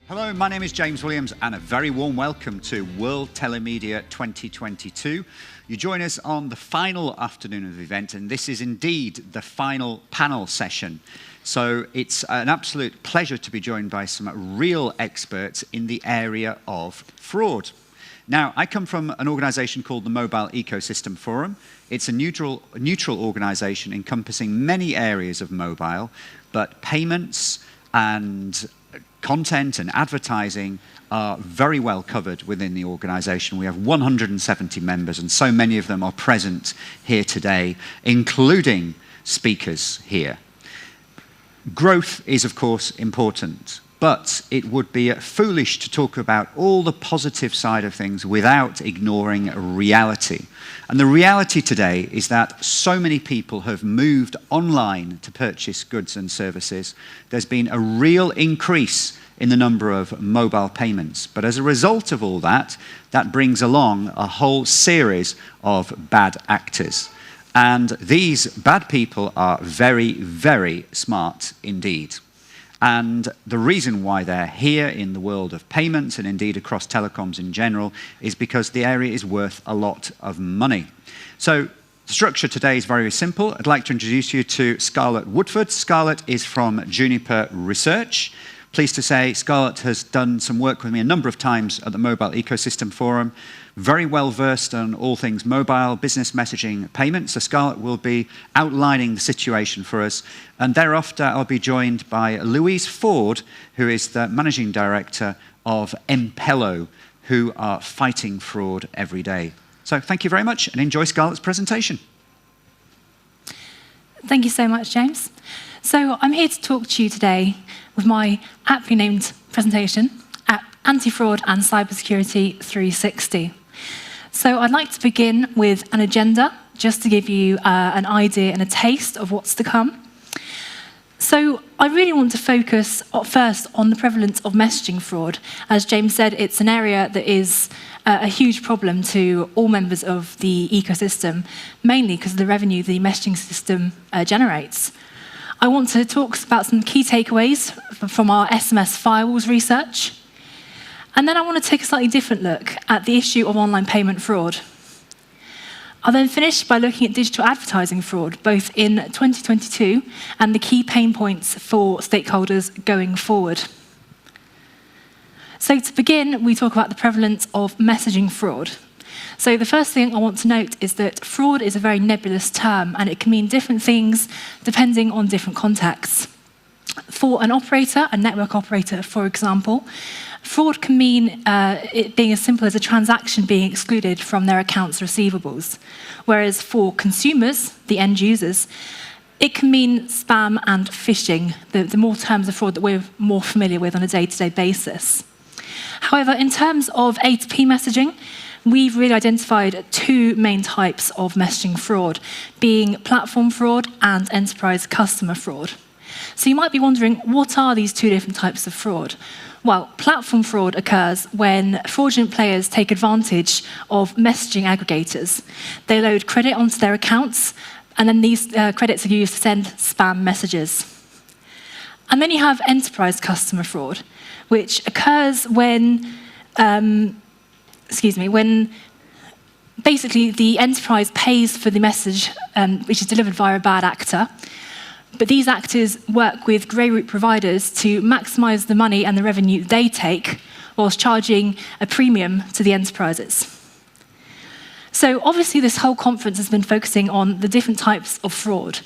Hello, my name is James Williams and a very warm welcome to World Telemedia 2022. You join us on the final afternoon of the event, and this is indeed the final panel session. So it's an absolute pleasure to be joined by some real experts in the area of fraud. Now, I come from an organization called the Mobile Ecosystem Forum. It's a neutral organization encompassing many areas of mobile, but payments and content and advertising are very well covered within the organization. We have 170 members, and so many of them are present here today, including speakers here. Growth is, of course, important, but it would be foolish to talk about all the positive side of things without ignoring reality. And the reality today is that so many people have moved online to purchase goods and services. There's been a real increase in the number of mobile payments. But as a result of all that, that brings along a whole series of bad actors. And these bad people are very, very smart indeed. And the reason why they're here in the world of payments and indeed across telecoms in general is because the area is worth a lot of money. So the structure today is very simple. I'd like to introduce you to Scarlett Woodford. Scarlett is from Juniper Research. Pleased to say Scarlett has done some work with me a number of times at the Mobile Ecosystem Forum. Very well versed on all things mobile, business messaging, payments. So Scarlett will be outlining the situation for us. And thereafter, I'll be joined by Louise Ford, who is the Managing Director of Impello, who are fighting fraud every day. So thank you very much and enjoy Scarlett's presentation. Thank you so much, James. So I'm here to talk to you today with my aptly named presentation, Anti-Fraud and Cybersecurity 360. So I'd like to begin with an agenda, just to give you an idea and a taste of what's to come. So I really want to focus first on the prevalence of messaging fraud. As James said, it's an area that is a huge problem to all members of the ecosystem, mainly because of the revenue the messaging system generates. I want to talk about some key takeaways from our SMS firewalls research. And then I want to take a slightly different look at the issue of online payment fraud. I'll then finish by looking at digital advertising fraud, both in 2022 and the key pain points for stakeholders going forward. So to begin, we talk about the prevalence of messaging fraud. So the first thing I want to note is that fraud is a very nebulous term, and it can mean different things depending on different contexts. For an operator, a network operator, for example, fraud can mean it being as simple as a transaction being excluded from their accounts receivables. Whereas for consumers, the end users, it can mean spam and phishing, the more terms of fraud that we're more familiar with on a day-to-day basis. However, in terms of A2P messaging, we've really identified two main types of messaging fraud, being platform fraud and enterprise customer fraud. So you might be wondering, what are these two different types of fraud? Well, platform fraud occurs when fraudulent players take advantage of messaging aggregators. They load credit onto their accounts, and then these credits are used to send spam messages. And then you have enterprise customer fraud, which occurs when when basically the enterprise pays for the message which is delivered via a bad actor, but these actors work with grey route providers to maximize the money and the revenue they take whilst charging a premium to the enterprises. So obviously this whole conference has been focusing on the different types of fraud,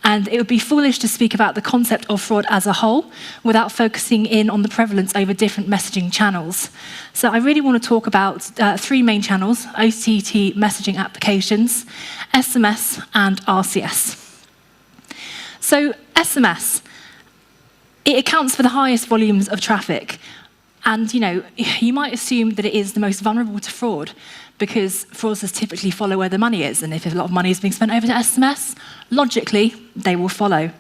and it would be foolish to speak about the concept of fraud as a whole without focusing in on the prevalence over different messaging channels. So I really want to talk about three main channels: OTT messaging applications, SMS, and RCS. So SMS, it accounts for the highest volumes of traffic. And you might assume that it is the most vulnerable to fraud because fraudsters typically follow where the money is. And if a lot of money is being spent over to SMS, logically, they will follow.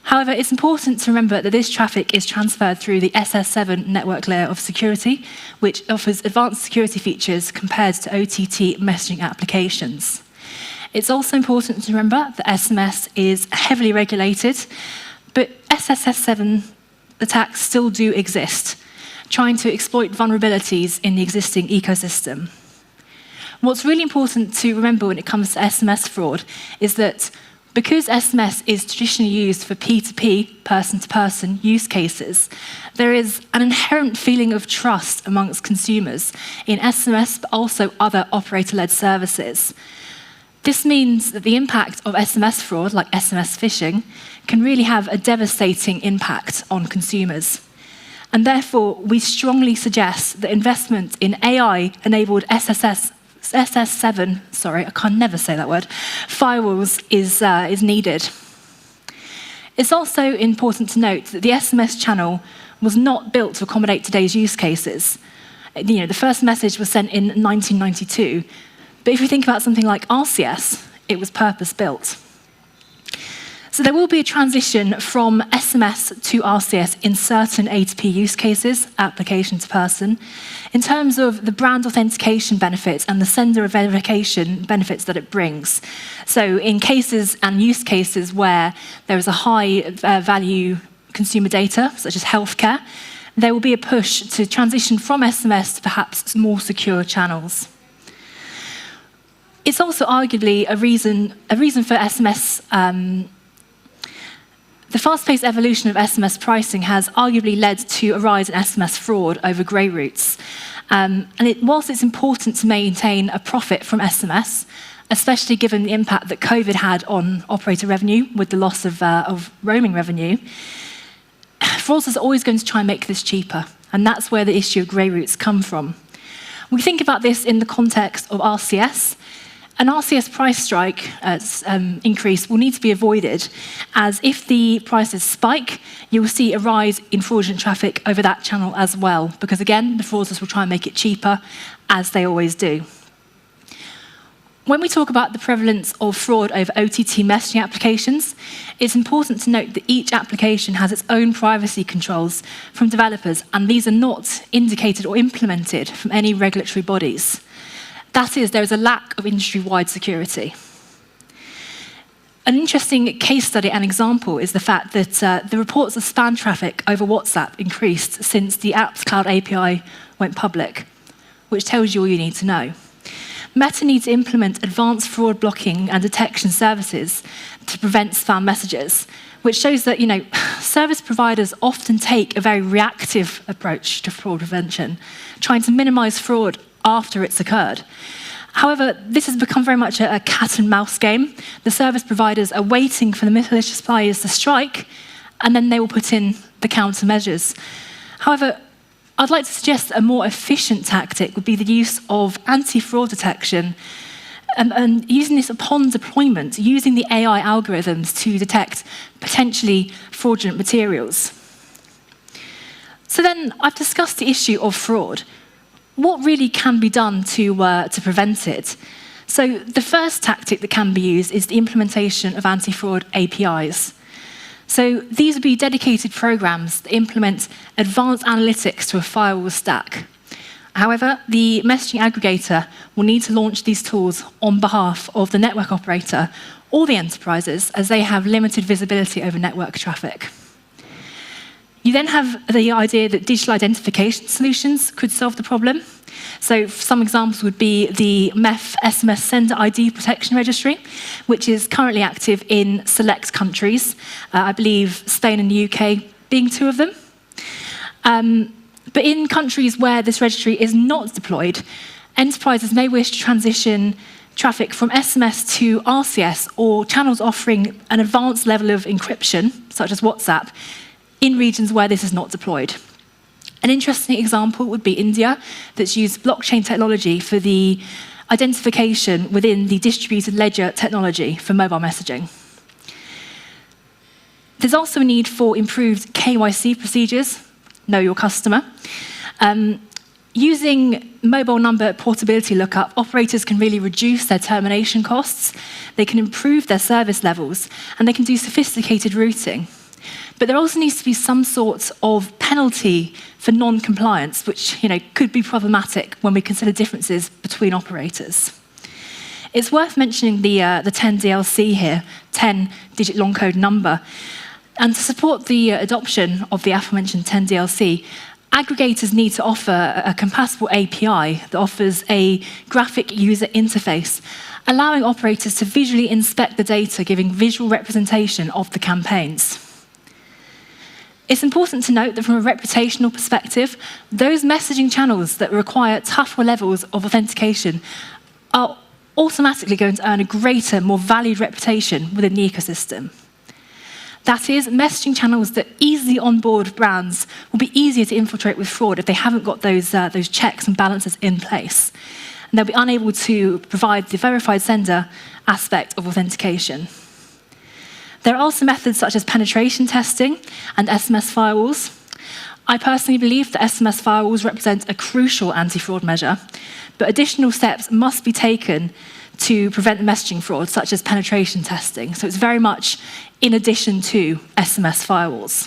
However, it's important to remember that this traffic is transferred through the SS7 network layer of security, which offers advanced security features compared to OTT messaging applications. It's also important to remember that SMS is heavily regulated, but SS7 attacks still do exist. trying to exploit vulnerabilities in the existing ecosystem. What's really important to remember when it comes to SMS fraud is that because SMS is traditionally used for P2P, person-to-person use cases, there is an inherent feeling of trust amongst consumers in SMS, but also other operator-led services. This means that the impact of SMS fraud, like SMS phishing, can really have a devastating impact on consumers. And therefore, we strongly suggest that investment in AI-enabled SS7, sorry, I can never say that word, firewalls is needed. It's also important to note that the SMS channel was not built to accommodate today's use cases. The first message was sent in 1992, but if we think about something like RCS, it was purpose-built. So there will be a transition from SMS to RCS in certain A2P use cases, application to person, in terms of the brand authentication benefits and the sender verification benefits that it brings. So in cases and use cases where there is a high value consumer data, such as healthcare, there will be a push to transition from SMS to perhaps more secure channels. It's also arguably a reason for SMS. The fast-paced evolution of SMS pricing has arguably led to a rise in SMS fraud over grey routes. Whilst it's important to maintain a profit from SMS, especially given the impact that COVID had on operator revenue with the loss of roaming revenue, fraudsters are always going to try and make this cheaper, and that's where the issue of grey routes come from. We think about this in the context of RCS. An RCS price strike increase will need to be avoided, as if the prices spike, you will see a rise in fraudulent traffic over that channel as well, because again, the fraudsters will try and make it cheaper, as they always do. When we talk about the prevalence of fraud over OTT messaging applications, it's important to note that each application has its own privacy controls from developers, and these are not indicated or implemented from any regulatory bodies. That is, there is a lack of industry-wide security. An interesting case study and example is the fact that the reports of spam traffic over WhatsApp increased since the Apps Cloud API went public, which tells you all you need to know. Meta needs to implement advanced fraud blocking and detection services to prevent spam messages, which shows that service providers often take a very reactive approach to fraud prevention, trying to minimize fraud after it's occurred. However, this has become very much a cat and mouse game. The service providers are waiting for the malicious players to strike, and then they will put in the countermeasures. However, I'd like to suggest a more efficient tactic would be the use of anti-fraud detection and using this upon deployment, using the AI algorithms to detect potentially fraudulent materials. So then I've discussed the issue of fraud. What really can be done to prevent it? So the first tactic that can be used is the implementation of anti-fraud APIs. So these would be dedicated programs that implement advanced analytics to a firewall stack. However, the messaging aggregator will need to launch these tools on behalf of the network operator or the enterprises, as they have limited visibility over network traffic. You then have the idea that digital identification solutions could solve the problem. So some examples would be the MEF SMS Sender ID Protection Registry, which is currently active in select countries, I believe Spain and the UK being two of them. But in countries where this registry is not deployed, enterprises may wish to transition traffic from SMS to RCS, or channels offering an advanced level of encryption, such as WhatsApp, in regions where this is not deployed. An interesting example would be India, that's used blockchain technology for the identification within the distributed ledger technology for mobile messaging. There's also a need for improved KYC procedures, know your customer. Using mobile number portability lookup, operators can really reduce their termination costs, they can improve their service levels, and they can do sophisticated routing. But there also needs to be some sort of penalty for non-compliance, which could be problematic when we consider differences between operators. It's worth mentioning the 10 DLC here, 10-digit long code number. And to support the adoption of the aforementioned 10 DLC, aggregators need to offer a compatible API that offers a graphic user interface, allowing operators to visually inspect the data, giving visual representation of the campaigns. It's important to note that from a reputational perspective, those messaging channels that require tougher levels of authentication are automatically going to earn a greater, more valued reputation within the ecosystem. That is, messaging channels that easily onboard brands will be easier to infiltrate with fraud if they haven't got those checks and balances in place. And they'll be unable to provide the verified sender aspect of authentication. There are also methods such as penetration testing and SMS firewalls. I personally believe that SMS firewalls represent a crucial anti-fraud measure, but additional steps must be taken to prevent messaging fraud, such as penetration testing. So it's very much in addition to SMS firewalls.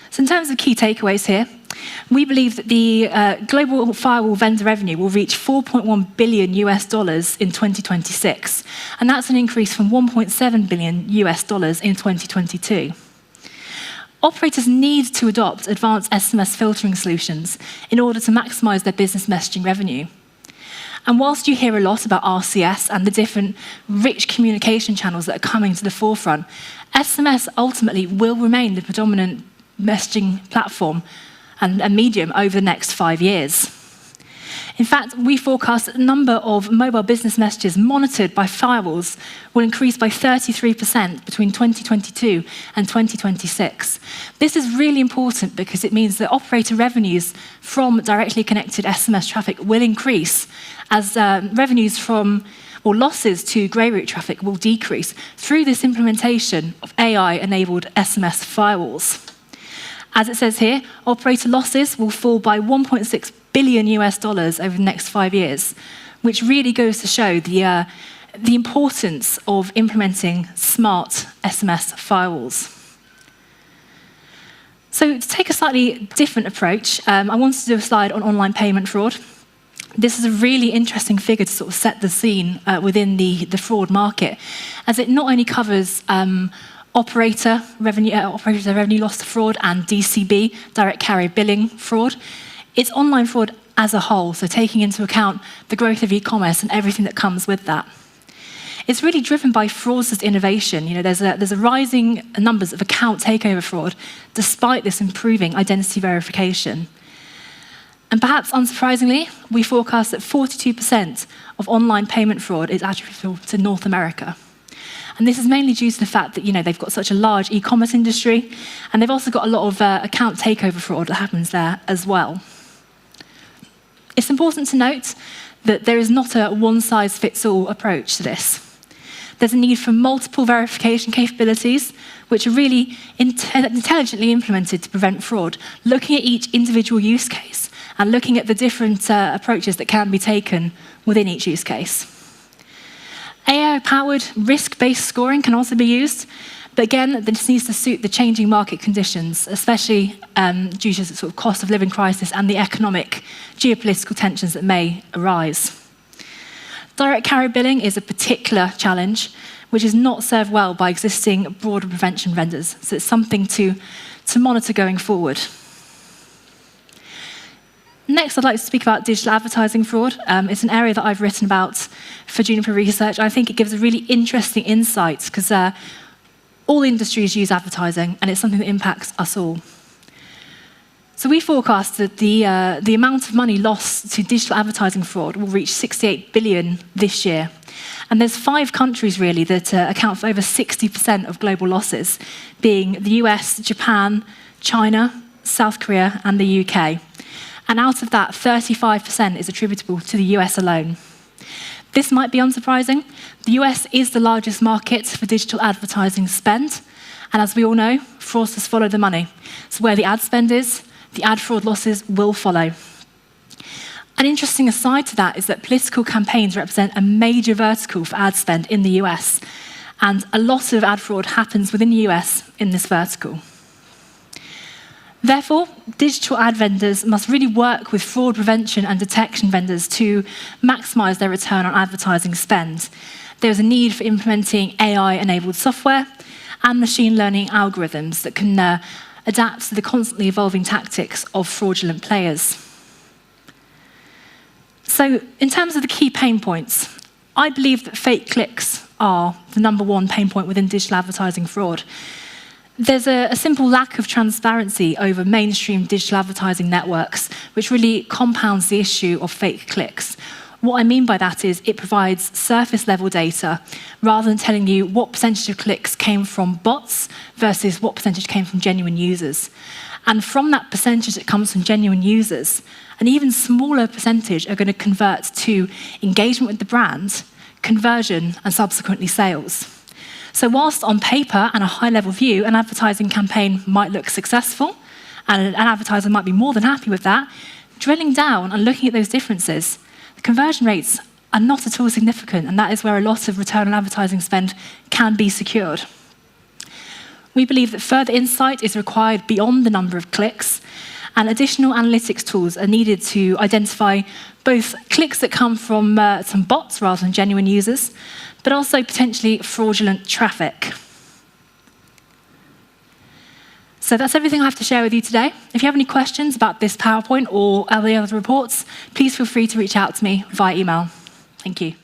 So in terms of key takeaways here, we believe that the global firewall vendor revenue will reach $4.1 billion in 2026, and that's an increase from $1.7 billion in 2022. Operators need to adopt advanced SMS filtering solutions in order to maximize their business messaging revenue. And whilst you hear a lot about RCS and the different rich communication channels that are coming to the forefront, SMS ultimately will remain the predominant messaging platform and medium over the next 5 years. In fact, we forecast that the number of mobile business messages monitored by firewalls will increase by 33% between 2022 and 2026. This is really important because it means that operator revenues from directly connected SMS traffic will increase as revenues from or losses to grey route traffic will decrease through this implementation of AI-enabled SMS firewalls. As it says here, operator losses will fall by $1.6 billion over the next 5 years, which really goes to show the importance of implementing smart SMS firewalls. So to take a slightly different approach, I wanted to do a slide on online payment fraud. This is a really interesting figure to sort of set the scene within the fraud market, as it not only covers operator revenue loss to fraud and DCB, direct carrier billing fraud. It's online fraud as a whole, so taking into account the growth of e-commerce and everything that comes with that. It's really driven by fraudsters' innovation. You know, there's a rising numbers of account takeover fraud, despite this improving identity verification. And perhaps unsurprisingly, we forecast that 42% of online payment fraud is attributable to North America. And this is mainly due to the fact that they've got such a large e-commerce industry, and they've also got a lot of account takeover fraud that happens there as well. It's important to note that there is not a one-size-fits-all approach to this. There's a need for multiple verification capabilities, which are really intelligently implemented to prevent fraud, looking at each individual use case and looking at the different approaches that can be taken within each use case. AI-powered risk-based scoring can also be used, but again, this needs to suit the changing market conditions, especially due to the sort of cost of living crisis and the economic geopolitical tensions that may arise. Direct carrier billing is a particular challenge, which is not served well by existing broader prevention vendors, so it's something to monitor going forward. Next, I'd like to speak about digital advertising fraud. It's an area that I've written about for Juniper Research. I think it gives a really interesting insight because all industries use advertising, and it's something that impacts us all. So we forecast that the amount of money lost to digital advertising fraud will reach $68 billion this year. And there's 5 countries really that account for over 60% of global losses, being the US, Japan, China, South Korea, and the UK. And out of that, 35% is attributable to the US alone. This might be unsurprising. The US is the largest market for digital advertising spend. And as we all know, fraudsters follow the money. So where the ad spend is, the ad fraud losses will follow. An interesting aside to that is that political campaigns represent a major vertical for ad spend in the US. And a lot of ad fraud happens within the US in this vertical. Therefore, digital ad vendors must really work with fraud prevention and detection vendors to maximize their return on advertising spend. There's a need for implementing AI-enabled software and machine learning algorithms that can adapt to the constantly evolving tactics of fraudulent players. So, in terms of the key pain points, I believe that fake clicks are the number one pain point within digital advertising fraud. There's a simple lack of transparency over mainstream digital advertising networks, which really compounds the issue of fake clicks. What I mean by that is it provides surface-level data rather than telling you what percentage of clicks came from bots versus what percentage came from genuine users. And from that percentage that comes from genuine users, an even smaller percentage are going to convert to engagement with the brand, conversion, and subsequently sales. So whilst on paper and a high-level view, an advertising campaign might look successful, and an advertiser might be more than happy with that, drilling down and looking at those differences, the conversion rates are not at all significant, and that is where a lot of return on advertising spend can be secured. We believe that further insight is required beyond the number of clicks, and additional analytics tools are needed to identify both clicks that come from some bots rather than genuine users, but also potentially fraudulent traffic. So that's everything I have to share with you today. If you have any questions about this PowerPoint or any other reports, please feel free to reach out to me via email. Thank you.